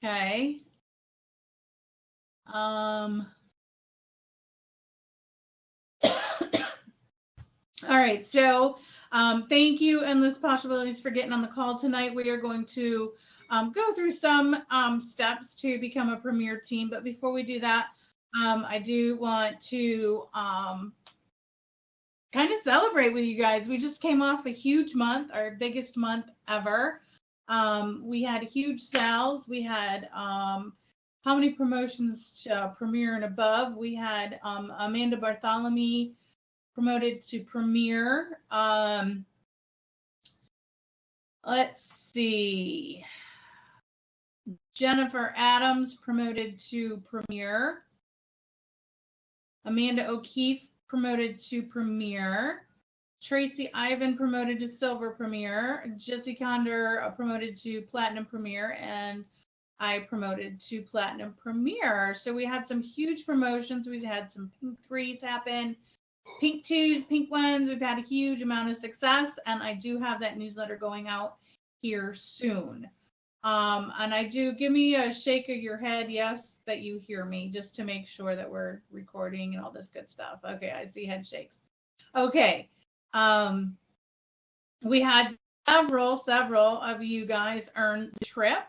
Okay. All right, so thank you, Endless Possibilities, for getting on the call tonight. We are going to go through some steps to become a premier team. But before we do that, I do want to kind of celebrate with you guys. We just came off a huge month, our biggest month ever. We had huge sales. We had how many promotions to premier and above? We had Amanda Bartholomew promoted to premier. Let's see. Jennifer Adams promoted to premier. Amanda O'Keefe promoted to premier. Tracy Ivan promoted to silver premier. Jesse Condor promoted to platinum premier, and I promoted to platinum premier. So we had some huge promotions. We've had some pink 3s happen, pink 2s, pink 1s. We've had a huge amount of success, and I do have that newsletter going out here soon. And I do, give me a shake of your head, yes, that you hear me, just to make sure that we're recording and all this good stuff. Okay, I see head shakes. Okay. We had several of you guys earn the trip.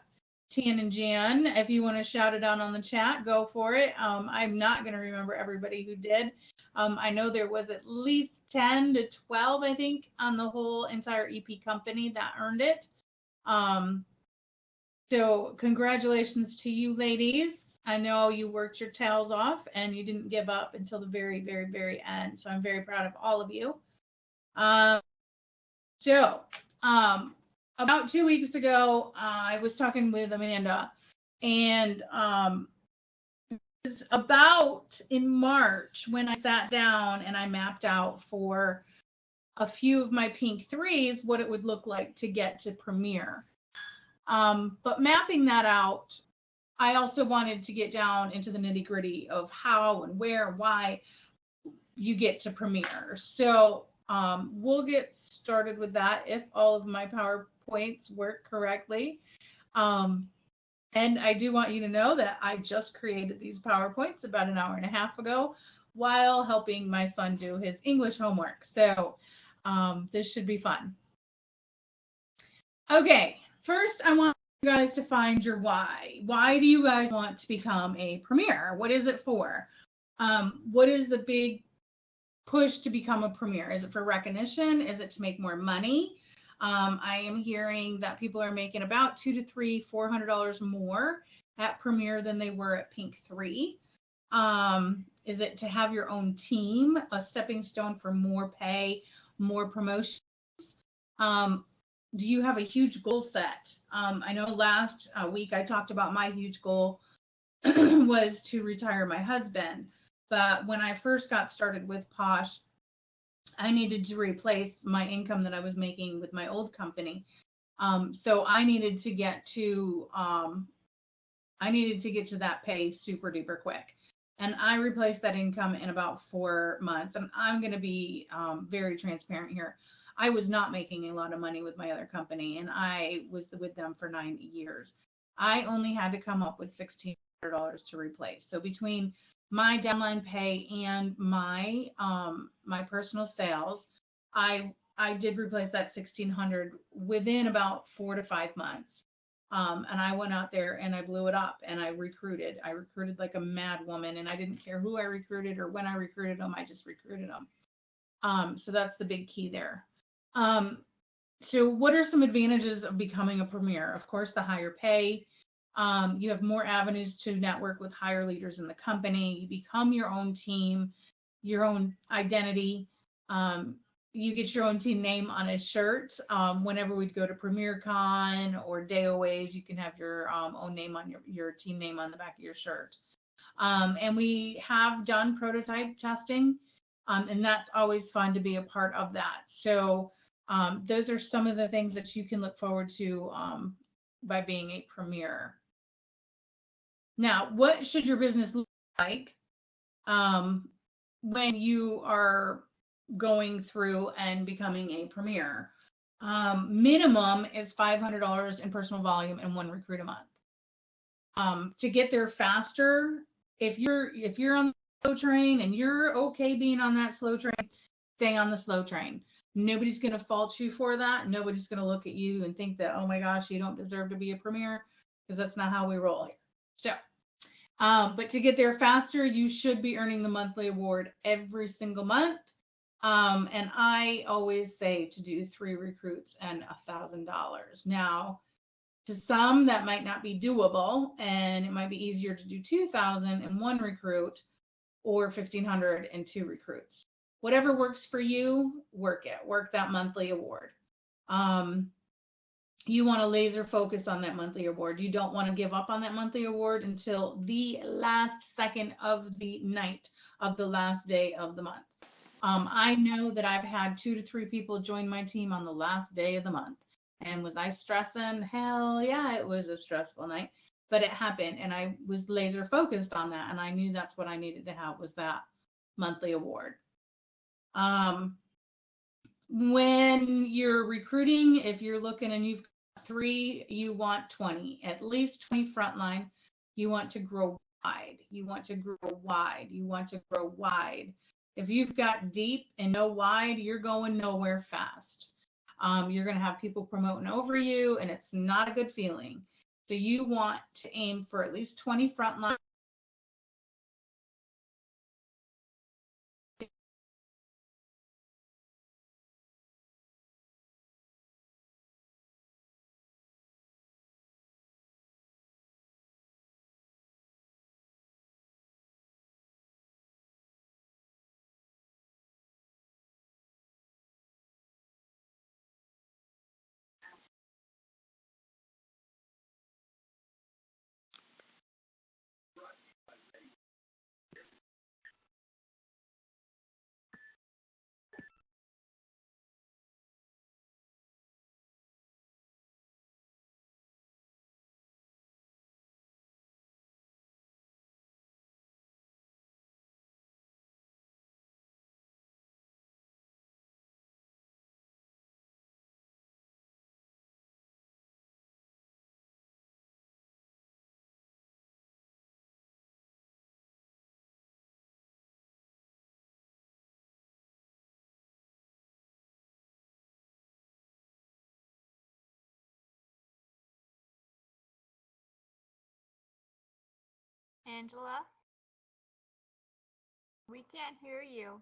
Tan and Jan, if you want to shout it out on the chat, go for it. I'm not going to remember everybody who did. I know there was at least 10 to 12, I think, on the whole entire EP company that earned it. So congratulations to you ladies. I know you worked your tails off and you didn't give up until the very, very, very end. So I'm very proud of all of you. About 2 weeks ago, I was talking with Amanda, and it was about in March when I sat down and I mapped out for a few of my pink 3s what it would look like to get to premier. But mapping that out, I also wanted to get down into the nitty gritty of how and where and why you get to premier. So we'll get started with that if all of my PowerPoints work correctly. And I do want you to know that I just created these PowerPoints about an hour and a half ago while helping my son do his English homework. So this should be fun. Okay, first I want you guys to find your why. Why do you guys want to become a premier? What is it for? What is the big push to become a premier? Is it for recognition? Is it to make more money? I am hearing that people are making about $200 to $400 more at premier than they were at pink 3. Is it to have your own team, a stepping stone for more pay, more promotions? Do you have a huge goal set? I know last week I talked about my huge goal was to retire my husband. But when I first got started with Posh, I needed to replace my income that I was making with my old company. So I needed to get to that pay super duper quick. And I replaced that income in about 4 months. And I'm going to be very transparent here. I was not making a lot of money with my other company, and I was with them for 9 years. I only had to come up with $1,600 to replace. So between my downline pay and my my personal sales, I did replace that $1,600 within about 4 to 5 months. And I went out there and I blew it up and I recruited. I recruited like a mad woman, and I didn't care who I recruited or when I recruited them. I just recruited them. So that's the big key there. So what are some advantages of becoming a premier? Of course, the higher pay. You have more avenues to network with higher leaders in the company. You become your own team, your own identity. You get your own team name on a shirt. Whenever we'd go to PremierCon or DayOAs, you can have your own name on your team name on the back of your shirt. And we have done prototype testing, and that's always fun to be a part of that. So those are some of the things that you can look forward to by being a premier. Now, what should your business look like when you are going through and becoming a premier? Minimum is $500 in personal volume and 1 recruit a month. To get there faster, if you're on the slow train and you're okay being on that slow train, stay on the slow train. Nobody's going to fault you for that. Nobody's going to look at you and think that, oh my gosh, you don't deserve to be a premier, because that's not how we roll here. But to get there faster, you should be earning the monthly award every single month. And I always say to do 3 recruits and $1,000. Now, to some, that might not be doable, and it might be easier to do 2,000 and 1 recruit, or 1,500 and 2 recruits. Whatever works for you, work it. Work that monthly award. You want to laser focus on that monthly award. You don't want to give up on that monthly award until the last second of the night of the last day of the month. I know that I've had 2 to 3 people join my team on the last day of the month. And was I stressing? Hell yeah, it was a stressful night, but it happened, and I was laser focused on that, and I knew that's what I needed to have, was that monthly award. When you're recruiting, if you're looking and you've got 3, you want 20, at least 20 frontline. You want to grow wide. You want to grow wide. You want to grow wide. If you've got deep and no wide, you're going nowhere fast. You're going to have people promoting over you, and it's not a good feeling. So you want to aim for at least 20 frontline. Angela, we can't hear you.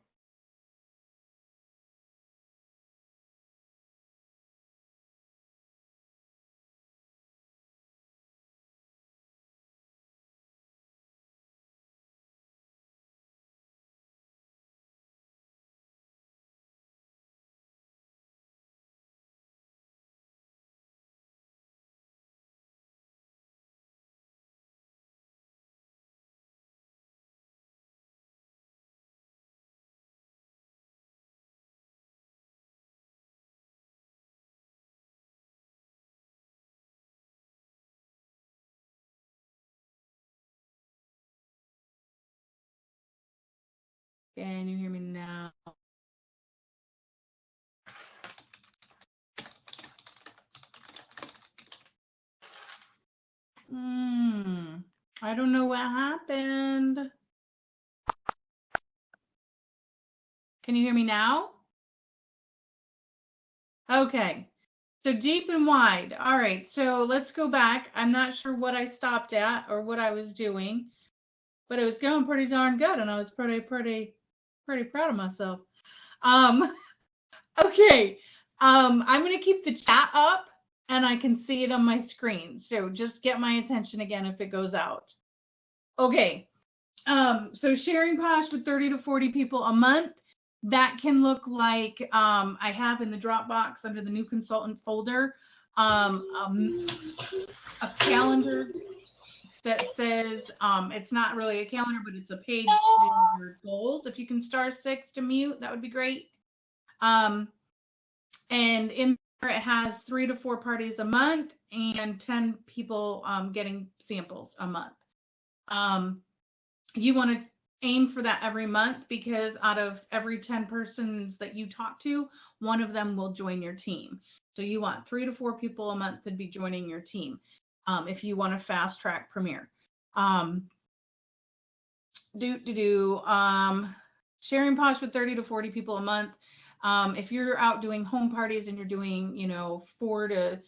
Can you hear me now? I don't know what happened. Can you hear me now? Okay. So deep and wide. All right. So let's go back. I'm not sure what I stopped at or what I was doing, but it was going pretty darn good, and I was pretty proud of myself. Okay. I'm going to keep the chat up, and I can see it on my screen. So just get my attention again if it goes out. Okay. So sharing Posh with 30 to 40 people a month, that can look like I have in the Dropbox under the new consultant folder a calendar that says it's not really a calendar, but it's a page to your goals. If you can star 6 to mute, that would be great. And in there it has 3 to 4 parties a month and 10 people getting samples a month. You want to aim for that every month, because out of every 10 persons that you talk to, 1 of them will join your team. So you want 3 to 4 people a month to be joining your team. if you want to fast track Premiere. Sharing Posh with 30 to 40 people a month. If you're out doing home parties and you're doing, 4 to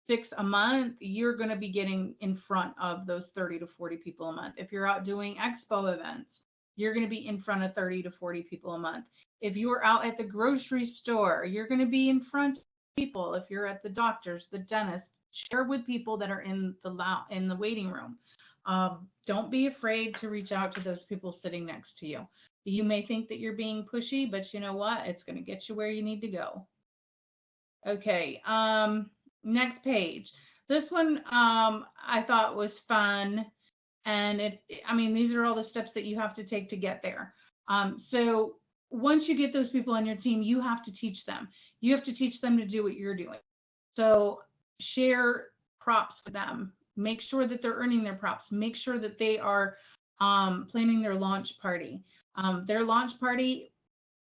6 a month, you're going to be getting in front of those 30 to 40 people a month. If you're out doing expo events, you're going to be in front of 30 to 40 people a month. If you're out at the grocery store, you're going to be in front of people. If you're at the doctor's, the dentist, share with people that are in the waiting room. Don't be afraid to reach out to those people sitting next to you. You may think that you're being pushy, but you know what? It's going to get you where you need to go. Okay, next page. This one I thought was fun, and these are all the steps that you have to take to get there. So once you get those people on your team, you have to teach them. You have to teach them to do what you're doing. So share props with them. Make sure that they're earning their props. Make sure that they are planning their launch party. Their launch party,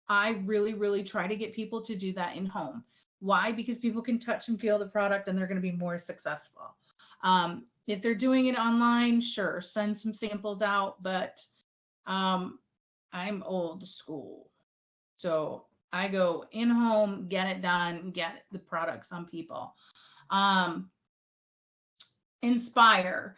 I really, really try to get people to do that in home. Why? Because people can touch and feel the product and they're going to be more successful. If they're doing it online, sure, send some samples out, but I'm old school. So I go in home, get it done, get the products on people. Inspire.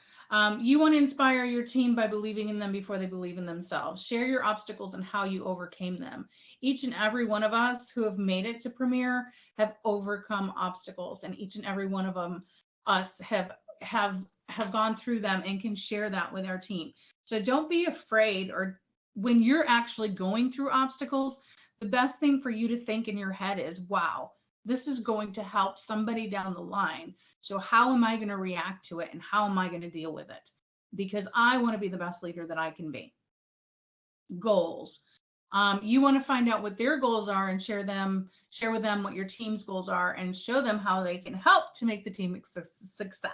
You want to inspire your team by believing in them before they believe in themselves. Share your obstacles and how you overcame them. Each and every one of us who have made it to Premiere have overcome obstacles, and each and every one of us have gone through them and can share that with our team. So don't be afraid, or when you're actually going through obstacles, the best thing for you to think in your head is, wow, this is going to help somebody down the line. So how am I going to react to it, and how am I going to deal with it? Because I want to be the best leader that I can be. Goals. You want to find out what their goals are and share with them what your team's goals are, and show them how they can help to make the team success.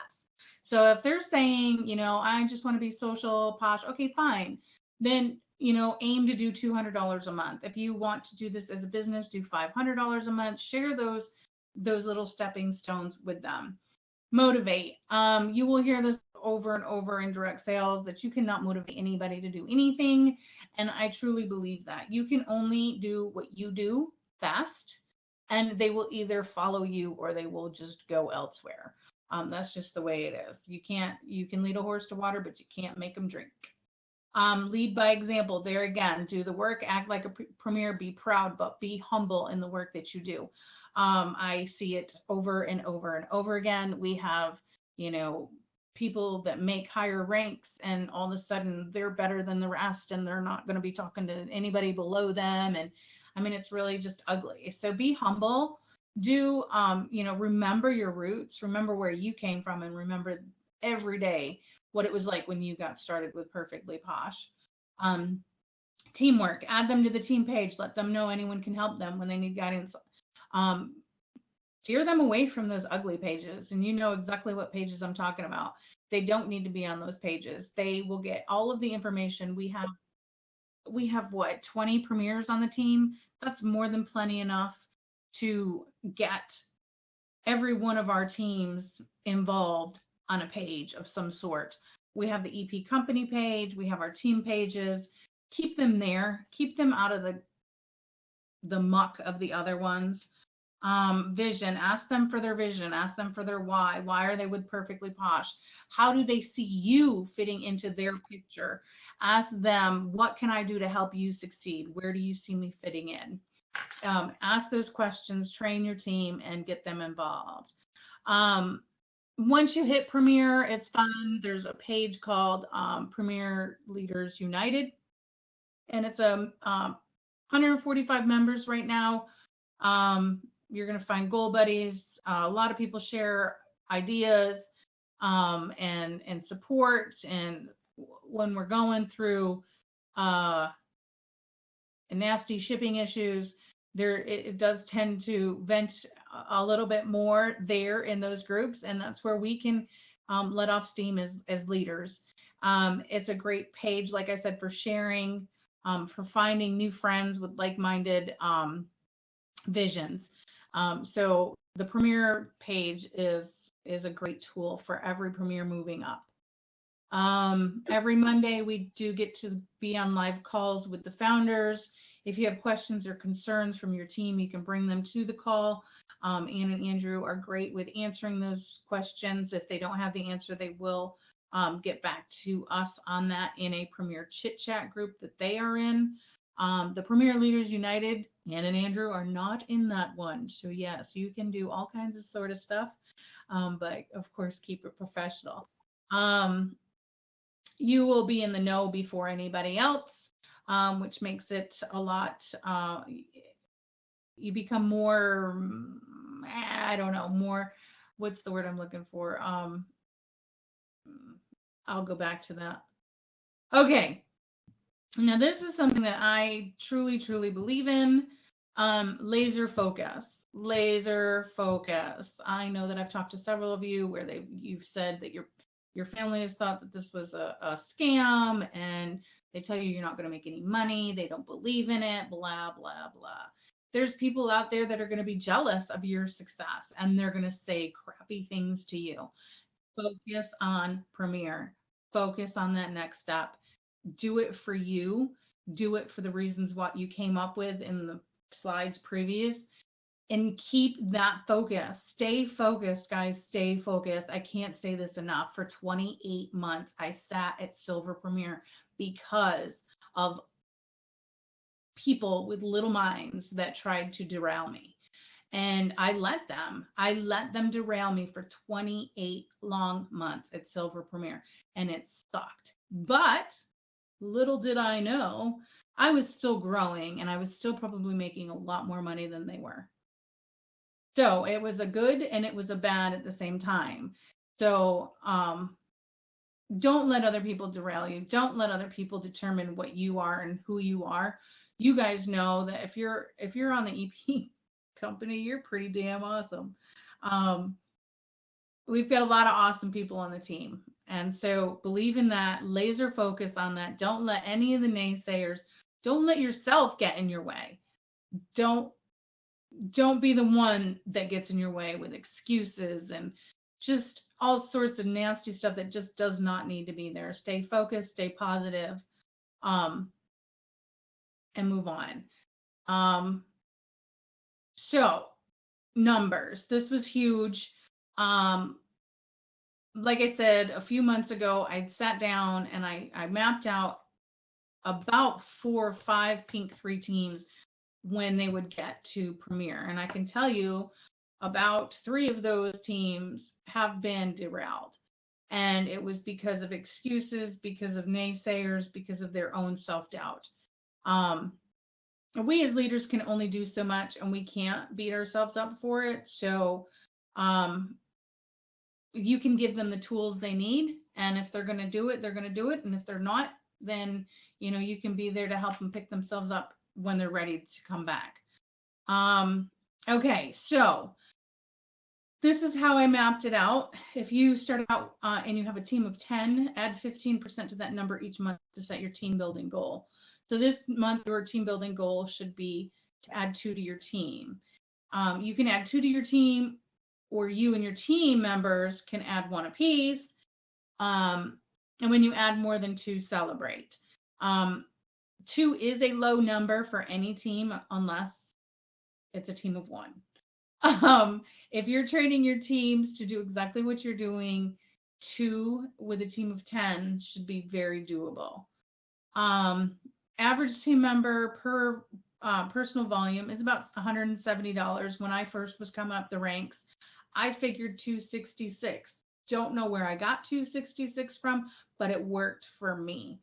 So if they're saying, I just want to be social, posh, okay, fine. Then, aim to do $200 a month. If you want to do this as a business, do $500 a month. Share those little stepping stones with them. Motivate. You will hear this over and over in direct sales, that you cannot motivate anybody to do anything. And I truly believe that. You can only do what you do best, and they will either follow you or they will just go elsewhere. That's just the way it is. You can lead a horse to water, but you can't make them drink. Lead by example. There again, do the work, act like a Premiere, be proud, but be humble in the work that you do. I see it over and over and over again. We have, people that make higher ranks, and all of a sudden they're better than the rest, and they're not going to be talking to anybody below them. And it's really just ugly. So be humble. Do, remember your roots, remember where you came from, and remember every day what it was like when you got started with Perfectly Posh. Teamwork. Add them to the team page. Let them know anyone can help them when they need guidance. Steer them away from those ugly pages, and you know exactly what pages I'm talking about. They don't need to be on those pages. They will get all of the information. We have what, 20 premieres on the team? That's more than plenty enough to get every one of our teams involved on a page of some sort. We have the EP company page. We have our team pages. Keep them there. Keep them out of the muck of the other ones. Vision. Ask them for their vision. Ask them for their why. Why are they with Perfectly Posh? How do they see you fitting into their picture? Ask them, what can I do to help you succeed? Where do you see me fitting in? Ask those questions, train your team, and get them involved. Once you hit Premiere, it's fun. There's a page called Premiere Leaders United, and it's 145 members right now. You're going to find goal buddies. A lot of people share ideas and support. And when we're going through nasty shipping issues, it does tend to vent a little bit more there in those groups, and that's where we can let off steam as leaders. It's a great page, like I said, for sharing, for finding new friends with like-minded visions. So the Premiere page is is a great tool for every Premier moving up. Every Monday, we do get to be on live calls with the founders. If you have questions or concerns from your team, you can bring them to the call. Ann and Andrew are great with answering those questions. If they don't have the answer, they will get back to us on that in a Premier Chit Chat group that they are in. The Premier Leaders United, Ann and Andrew are not in that one. So yes, you can do all kinds of sort of stuff, but of course keep it professional. You will be in the know before anybody else, which makes it a lot, you become more, I don't know, more, what's the word I'm looking for? I'll go back to that. Okay. Now, this is something that I truly, truly believe in. Laser focus. Laser focus. I know that I've talked to several of you where you've said that your family has thought that this was a scam, and they tell you you're not going to make any money. They don't believe in it. Blah blah blah. There's people out there that are going to be jealous of your success, and they're going to say crappy things to you. Focus on Premier. Focus on that next step. Do it for you. Do it for the reasons what you came up with in the slides previous, and keep that focus. Stay focused, guys. Stay focused. I can't say this enough. For 28 months, I sat at Silver Premier because of people with little minds that tried to derail me. And I let them derail me for 28 long months at Silver Premier, and it sucked. But little did I know, I was still growing, and I was still probably making a lot more money than they were. So it was a good and it was a bad at the same time. So don't let other people derail you. Don't let other people determine what you are and who you are. You guys know that if you're on the EP company, you're pretty damn awesome. We've got a lot of awesome people on the team. And so believe in that, laser focus on that. Don't let any of the naysayers, don't let yourself get in your way. Don't be the one that gets in your way with excuses and just all sorts of nasty stuff that just does not need to be there. Stay focused, stay positive, and move on. So numbers. This was huge. Like I said, a few months ago, I sat down and I mapped out about 4 or 5 Pink 3 teams when they would get to Premier. And I can tell you about 3 of those teams have been derailed. And it was because of excuses, because of naysayers, because of their own self-doubt. We as leaders can only do so much, and we can't beat ourselves up for it. So you can give them the tools they need, and if they're going to do it, they're going to do it. And if they're not, then you can be there to help them pick themselves up when they're ready to come back. Okay, so this is how I mapped it out. If you start out and you have a team of 10, add 15% to that number each month to set your team building goal. So this month, your team building goal should be to add 2 to your team. You can add 2 to your team, or you and your team members can add 1 apiece. And when you add more than 2, celebrate. 2 is a low number for any team unless it's a team of 1. If you're training your teams to do exactly what you're doing, 2 with a team of 10 should be very doable. Average team member per personal volume is about $170. When I first was coming up the ranks, I figured $266. Don't know where I got $266 from, but it worked for me.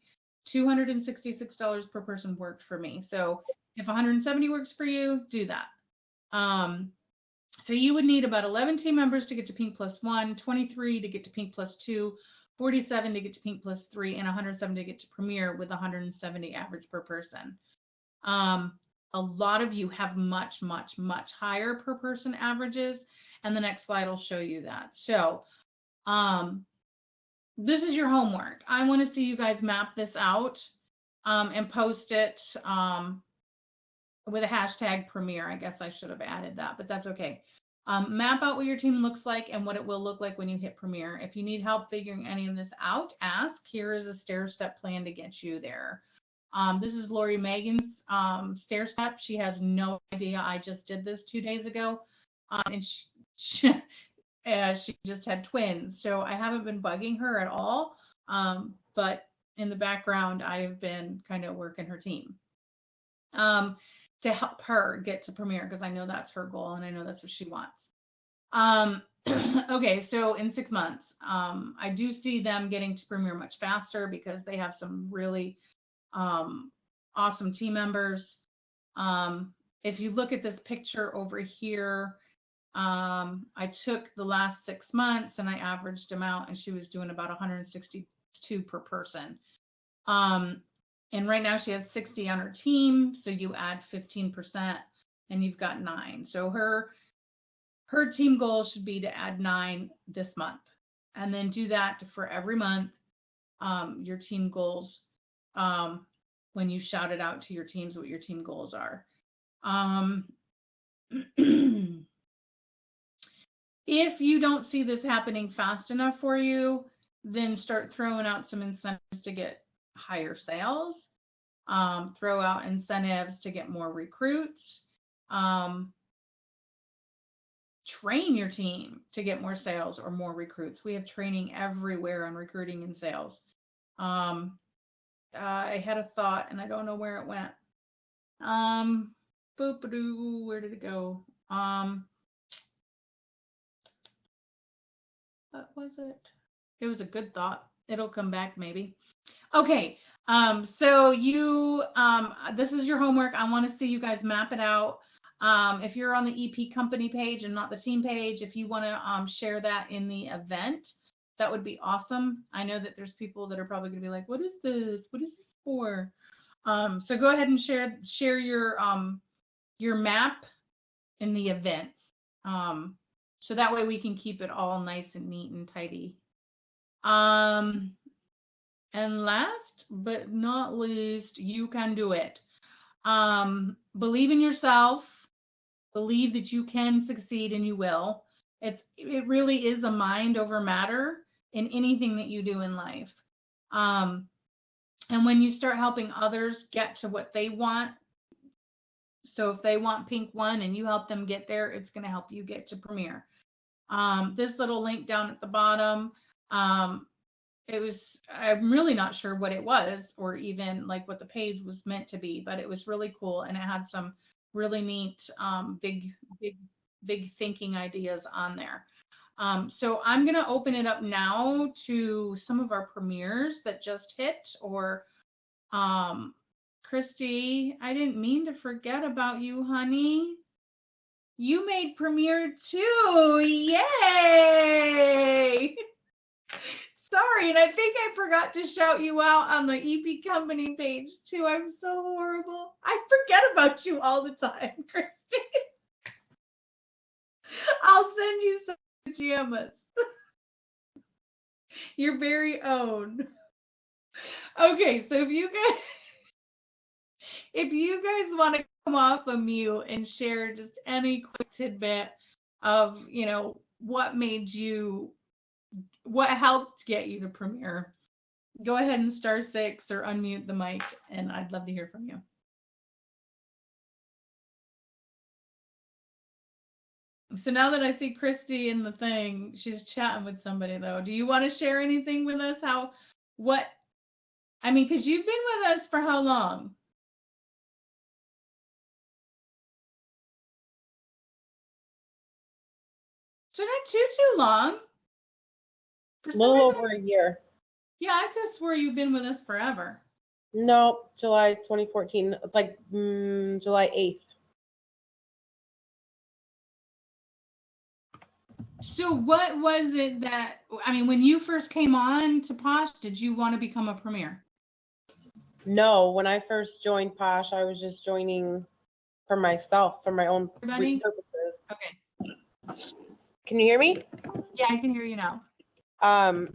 $266 per person worked for me. So if 170 works for you, do that. So you would need about 11 team members to get to Pink +1, 23 to get to Pink +2, 47 to get to Pink +3, and 107 to get to Premier with 170 average per person. A lot of you have much, much, much higher per person averages, and the next slide will show you that. So this is your homework. I want to see you guys map this out and post it with a hashtag Premier. I guess I should have added that, but that's okay. Map out what your team looks like and what it will look like when you hit Premier. If you need help figuring any of this out, ask. Here is a stair-step plan to get you there. This is Lori Megan's stair-step. She has no idea I just did this 2 days ago. And she just had twins. So I haven't been bugging her at all. But in the background, I've been kind of working her team to help her get to Premier, because I know that's her goal and I know that's what she wants. Okay, so in 6 months, I do see them getting to Premier much faster because they have some really awesome team members. If you look at this picture over here, I took the last 6 months and I averaged them out, and she was doing about 162 per person. And right now she has 60 on her team, so you add 15% and you've got 9. So her team goal should be to add 9 this month, and then do that for every month. Your team goals, when you shout it out to your teams what your team goals are. If you don't see this happening fast enough for you, then start throwing out some incentives to get higher sales. Throw out incentives to get more recruits. Train your team to get more sales or more recruits. We have training everywhere on recruiting and sales. I had a thought and I don't know where it went. Where did it go? What was it? It was a good thought. It'll come back maybe. Okay. So you, this is your homework. I want to see you guys map it out. If you're on the EP company page and not the team page, if you want to share that in the event, that would be awesome. I know that there's people that are probably going to be like, what is this? What is this for? So go ahead and share your map in the event. So that way we can keep it all nice and neat and tidy. And last but not least, you can do it. Believe in yourself. Believe that you can succeed, and you will. It really is a mind over matter in anything that you do in life. And when you start helping others get to what they want, so if they want Pink 1 and you help them get there, it's going to help you get to Premier. This little link down at the bottom, I'm really not sure what it was or even like what the page was meant to be, but it was really cool, and it had some really neat big thinking ideas on there. So I'm going to open it up now to some of our premieres that just hit, or Christy, I didn't mean to forget about you, honey. You made Premier too. Yay! Sorry, and I think I forgot to shout you out on the EP company page too. I'm so horrible. I forget about you all the time, Christy. I'll send you some pajamas. Your very own. Okay, so if you guys want to come off of mute and share just any quick tidbit of, what helped get you to Premier, go ahead and *6 or unmute the mic, and I'd love to hear from you. So now that I see Christy in the thing, she's chatting with somebody though. Do you want to share anything with us? Because you've been with us for how long? So not too long. A little over a year. Yeah, I could have swore you've been with us forever. No, July 2014, like July 8th. So what was it that, when you first came on to Posh, did you want to become a Premier? No, when I first joined Posh, I was just joining for myself, for my own purposes. Okay. Can you hear me? Yeah, I can hear you now.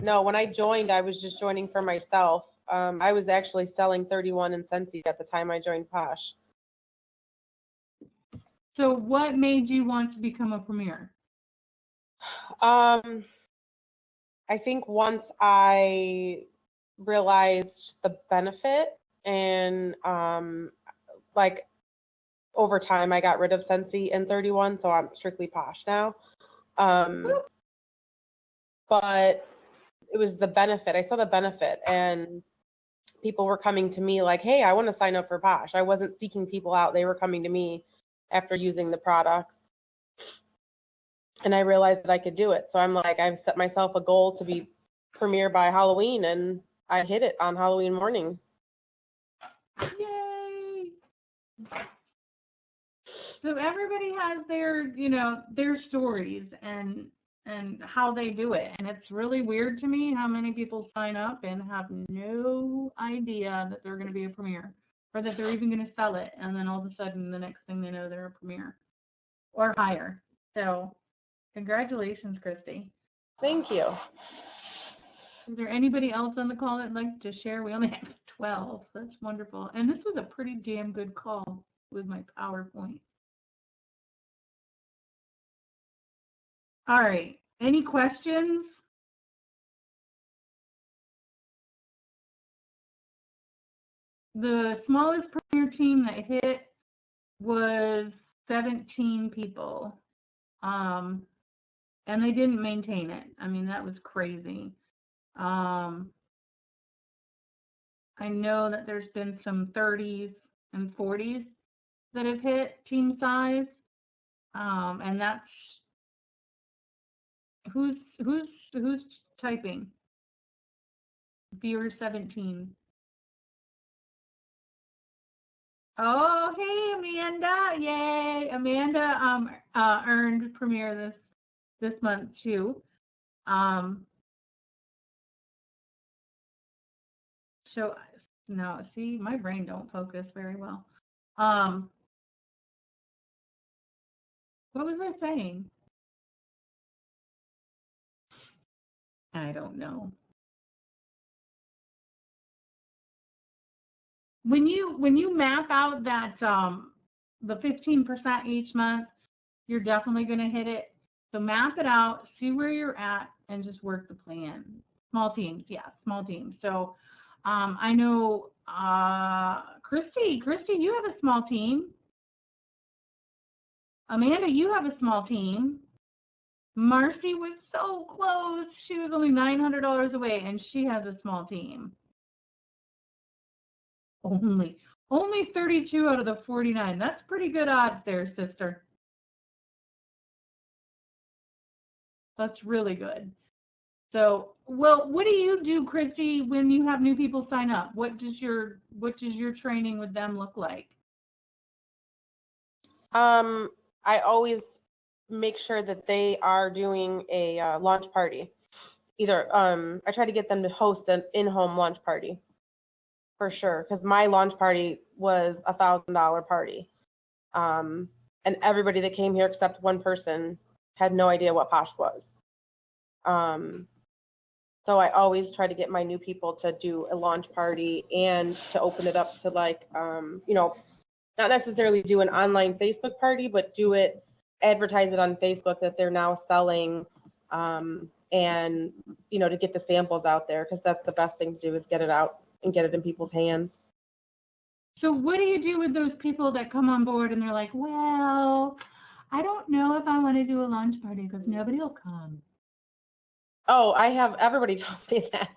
No, when I joined, I was just joining for myself. I was actually selling 31 in Scentsy at the time I joined Posh. So what made you want to become a Premier? I think once I realized the benefit and like over time I got rid of Scentsy and 31, so I'm strictly Posh now. But it was the benefit. I saw the benefit, and people were coming to me like, hey, I want to sign up for Posh. I wasn't seeking people out. They were coming to me after using the product. And I realized that I could do it. So I'm like, I've set myself a goal to be premier by Halloween, and I hit it on Halloween morning. Yay! So everybody has their, their stories and how they do it. And it's really weird to me how many people sign up and have no idea that they're going to be a premier or that they're even going to sell it. And then all of a sudden, the next thing they know, they're a premier or higher. So congratulations, Christy. Thank you. Is there anybody else on the call that'd like to share? We only have 12. That's wonderful. And this was a pretty damn good call with my PowerPoint. All right. Any questions? The smallest premier team that hit was 17 people. And they didn't maintain it. I mean, that was crazy. I know that there's been some 30s and 40s that have hit team size. And that's who's typing? Viewer 17. Oh, hey, Amanda! Yay! Amanda earned premier this month too. So no, see, my brain don't focus very well. What was I saying? I don't know. When you map out that the 15% each month, you're definitely going to hit it. So map it out, see where you're at, and just work the plan. Small teams, yeah, small teams. So I know Christy, you have a small team. Amanda, you have a small team. Marcy was so close. She was only $900 away, and she has a small team. Only 32 out of the 49. That's pretty good odds there, sister. That's really good. So, well, what do you do, Christy, when you have new people sign up? What does your training with them look like? I always make sure that they are doing a launch party. Either I try to get them to host an in-home launch party for sure, because my launch party was $1,000 party, and everybody that came here except one person had no idea what Posh was. So I always try to get my new people to do a launch party and to open it up to not necessarily do an online Facebook party, but advertise it on Facebook that they're now selling, and, to get the samples out there, because that's the best thing to do is get it out and get it in people's hands. So what do you do with those people that come on board and they're like, well, I don't know if I want to do a launch party because nobody will come? Oh, everybody tells me that.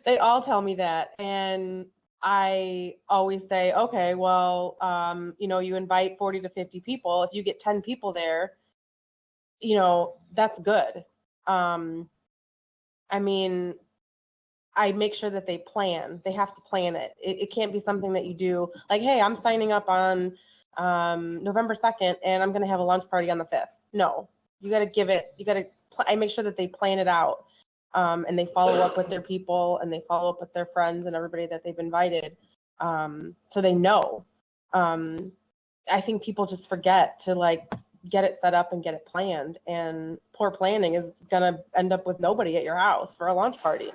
They all tell me that. And I always say, okay, well, you invite 40 to 50 people. If you get 10 people there, that's good. I make sure that they plan. They have to plan it. It can't be something that you do like, hey, I'm signing up on November 2nd and I'm going to have a launch party on the 5th. No, I make sure that they plan it out, and they follow up with their people and they follow up with their friends and everybody that they've invited, so they know. I think people just forget to get it set up and get it planned, and poor planning is going to end up with nobody at your house for a launch party.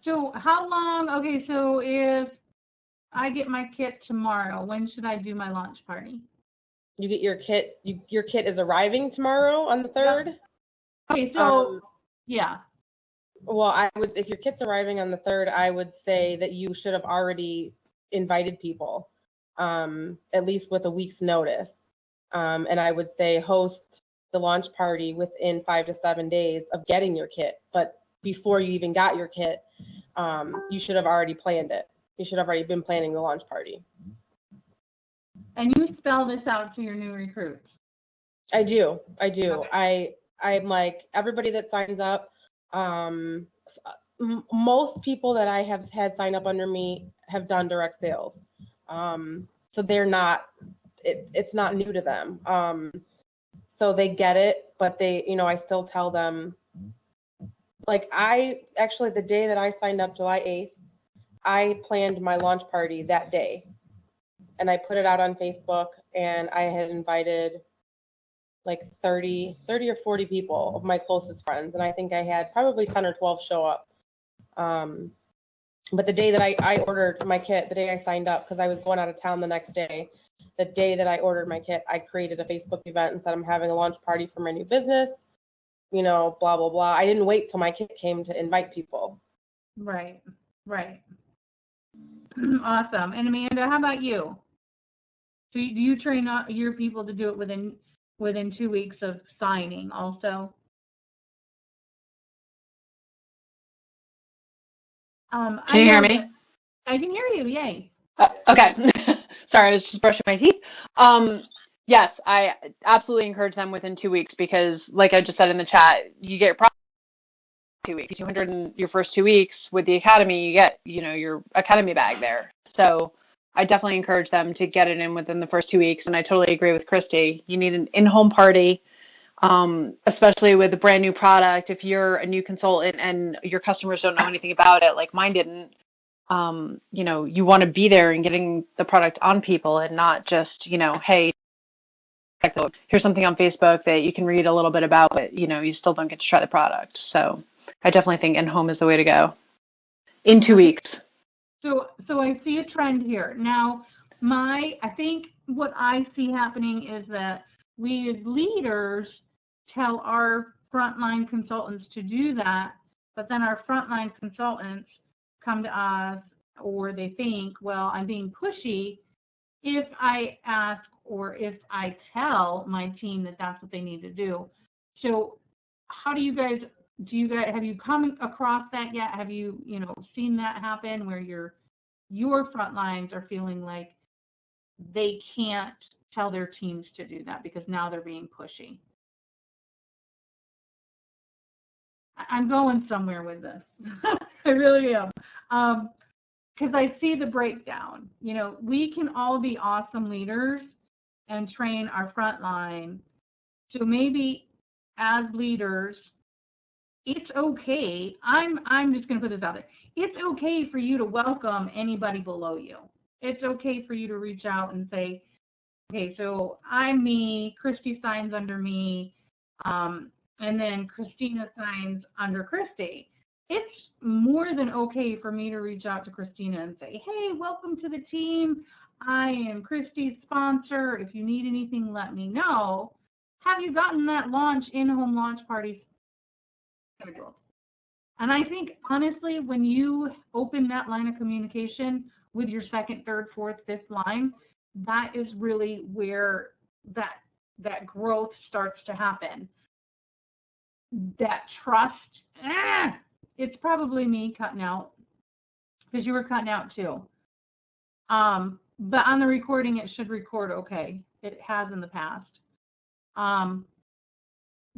So how long, okay, so if I get my kit tomorrow, when should I do my launch party? You get your kit. Your kit is arriving tomorrow on the 3rd. Okay, so yeah. Well, if your kit's arriving on the 3rd, I would say that you should have already invited people, at least with a week's notice. And I would say host the launch party within 5 to 7 days of getting your kit. But before you even got your kit, you should have already planned it. You should have already been planning the launch party. And you spell this out to your new recruits. I do. Okay. I'm like, everybody that signs up, most people that I have had sign up under me have done direct sales. So they're not, it's not new to them. So they get it, but they, I still tell them, like the day that I signed up, July 8th, I planned my launch party that day. And I put it out on Facebook, and I had invited like 30 or 40 people of my closest friends. And I think I had probably 10 or 12 show up. But the day that I ordered my kit, the day I signed up, because I was going out of town the next day, the day that I ordered my kit, I created a Facebook event and said I'm having a launch party for my new business, blah, blah, blah. I didn't wait till my kit came to invite people. Right. Awesome. And Amanda, how about you? So do you train your people to do it within 2 weeks of signing also? Can you hear me? I can hear you. Yay. Okay. Sorry, I was just brushing my teeth. Yes, I absolutely encourage them within 2 weeks because, like I just said in the chat, you get your product in 2 weeks. 200 in your first 2 weeks with the academy, you get, your academy bag there. So I definitely encourage them to get it in within the first 2 weeks. And I totally agree with Christy. You need an in-home party, especially with a brand new product. If you're a new consultant and your customers don't know anything about it, like mine didn't, you want to be there and getting the product on people and not just, hey, here's something on Facebook that you can read a little bit about, but, you still don't get to try the product. So I definitely think in-home is the way to go in 2 weeks. So I see a trend here. Now, I think what I see happening is that we as leaders tell our frontline consultants to do that, but then our frontline consultants come to us or they think, well, I'm being pushy if I ask or if I tell my team that that's what they need to do. So how have you come across that yet? Have you, seen that happen where your front lines are feeling like they can't tell their teams to do that because now they're being pushy? I'm going somewhere with this. I really am. Because I see the breakdown. We can all be awesome leaders and train our front line. So maybe as leaders, it's okay. I'm just going to put this out there. It's okay for you to welcome anybody below you. It's okay for you to reach out and say, okay, so I'm me, Christy signs under me, and then Christina signs under Christy. It's more than okay for me to reach out to Christina and say, hey, welcome to the team. I am Christy's sponsor. If you need anything, let me know. Have you gotten that in-home launch party scheduled? And I think, honestly, when you open that line of communication with your second, third, fourth, fifth line, that is really where that growth starts to happen. That trust, it's probably me cutting out because you were cutting out too. But on the recording, it should record okay. It has in the past. I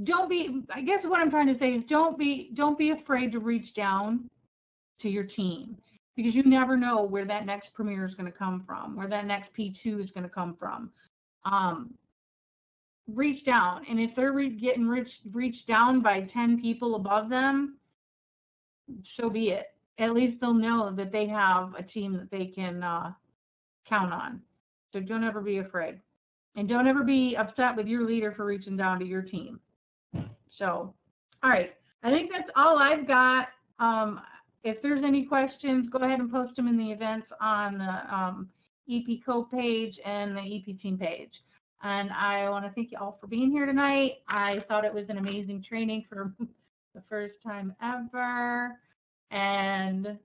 guess what I'm trying to say is don't be afraid to reach down to your team because you never know where that next premier is going to come from, where that next P2 is going to come from. Reach down, and if they're getting reached down by 10 people above them, so be it. At least they'll know that they have a team that they can count on. So don't ever be afraid. And don't ever be upset with your leader for reaching down to your team. So, all right. I think that's all I've got. If there's any questions, go ahead and post them in the events on the EP Co page and the EP Team page. And I want to thank you all for being here tonight. I thought it was an amazing training for the first time ever. And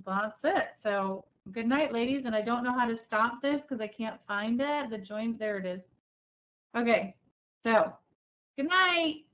that's it. So good night, ladies. And I don't know how to stop this because I can't find it. The join, there it is. Okay. So good night.